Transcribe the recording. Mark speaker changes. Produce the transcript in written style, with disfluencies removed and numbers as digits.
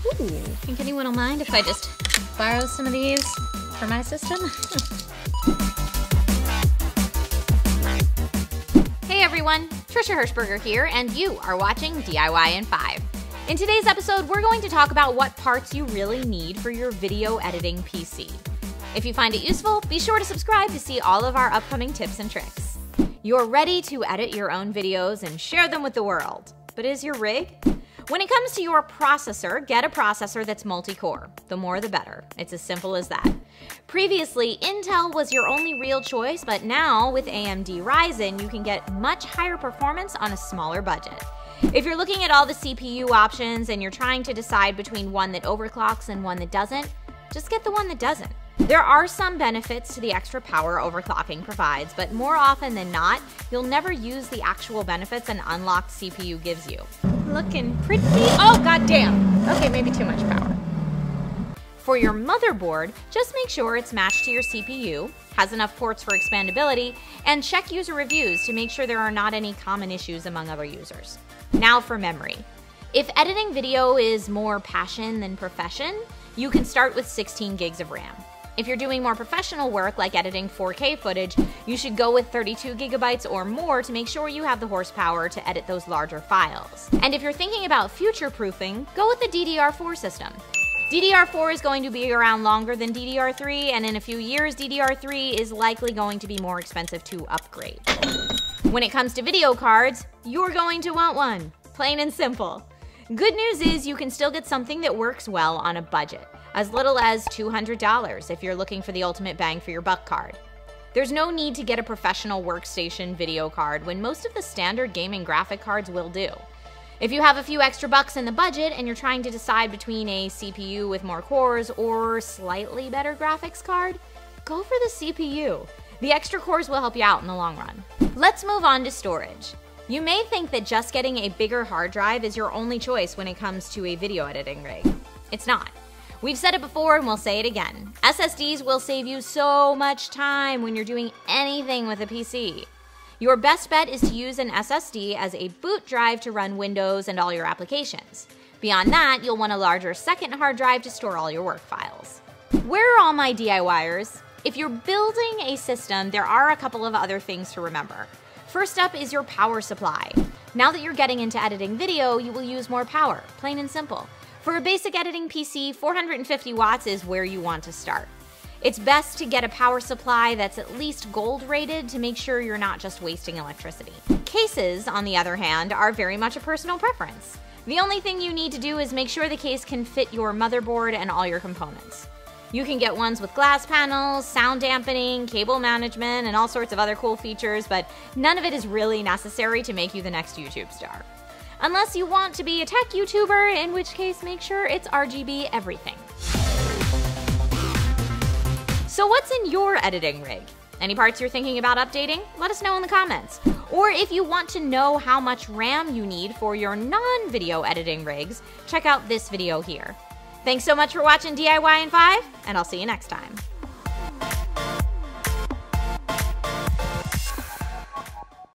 Speaker 1: Ooh, think anyone will mind if I just borrow some of these for my system? Hey everyone, Trisha Hirschberger here, and you are watching DIY in 5. In today's episode, we're going to talk about what parts you really need for your video editing PC. If you find it useful, be sure to subscribe to see all of our upcoming tips and tricks. You're ready to edit your own videos and share them with the world. But is your rig? When it comes to your processor, get a processor that's multi-core. The more the better. It's as simple as that. Previously, Intel was your only real choice, but now with AMD Ryzen, you can get much higher performance on a smaller budget. If you're looking at all the CPU options and you're trying to decide between one that overclocks and one that doesn't, just get the one that doesn't. There are some benefits to the extra power overclocking provides, but more often than not, you'll never use the actual benefits an unlocked CPU gives you. Looking pretty, oh goddamn! Okay, maybe too much power. For your motherboard, just make sure it's matched to your CPU, has enough ports for expandability, and check user reviews to make sure there are not any common issues among other users. Now for memory. If editing video is more passion than profession, you can start with 16 gigs of RAM. If you're doing more professional work like editing 4K footage, you should go with 32 gigabytes or more to make sure you have the horsepower to edit those larger files. And if you're thinking about future-proofing, go with the DDR4 system. DDR4 is going to be around longer than DDR3, and in a few years, DDR3 is likely going to be more expensive to upgrade. When it comes to video cards, you're going to want one. Plain and simple. Good news is you can still get something that works well on a budget, as little as $200 if you're looking for the ultimate bang for your buck card. There's no need to get a professional workstation video card when most of the standard gaming graphic cards will do. If you have a few extra bucks in the budget and you're trying to decide between a CPU with more cores or slightly better graphics card, go for the CPU. The extra cores will help you out in the long run. Let's move on to storage. You may think that just getting a bigger hard drive is your only choice when it comes to a video editing rig. It's not. We've said it before and we'll say it again. SSDs will save you so much time when you're doing anything with a PC. Your best bet is to use an SSD as a boot drive to run Windows and all your applications. Beyond that, you'll want a larger second hard drive to store all your work files. Where are all my DIYers? If you're building a system, there are a couple of other things to remember. First up is your power supply. Now that you're getting into editing video, you will use more power, plain and simple. For a basic editing PC, 450 watts is where you want to start. It's best to get a power supply that's at least gold rated to make sure you're not just wasting electricity. Cases, on the other hand, are very much a personal preference. The only thing you need to do is make sure the case can fit your motherboard and all your components. You can get ones with glass panels, sound dampening, cable management, and all sorts of other cool features, but none of it is really necessary to make you the next YouTube star. Unless you want to be a tech YouTuber, in which case make sure it's RGB everything. So what's in your editing rig? Any parts you're thinking about updating? Let us know in the comments. Or if you want to know how much RAM you need for your non-video editing rigs, check out this video here. Thanks so much for watching DIY in 5, and I'll see you next time.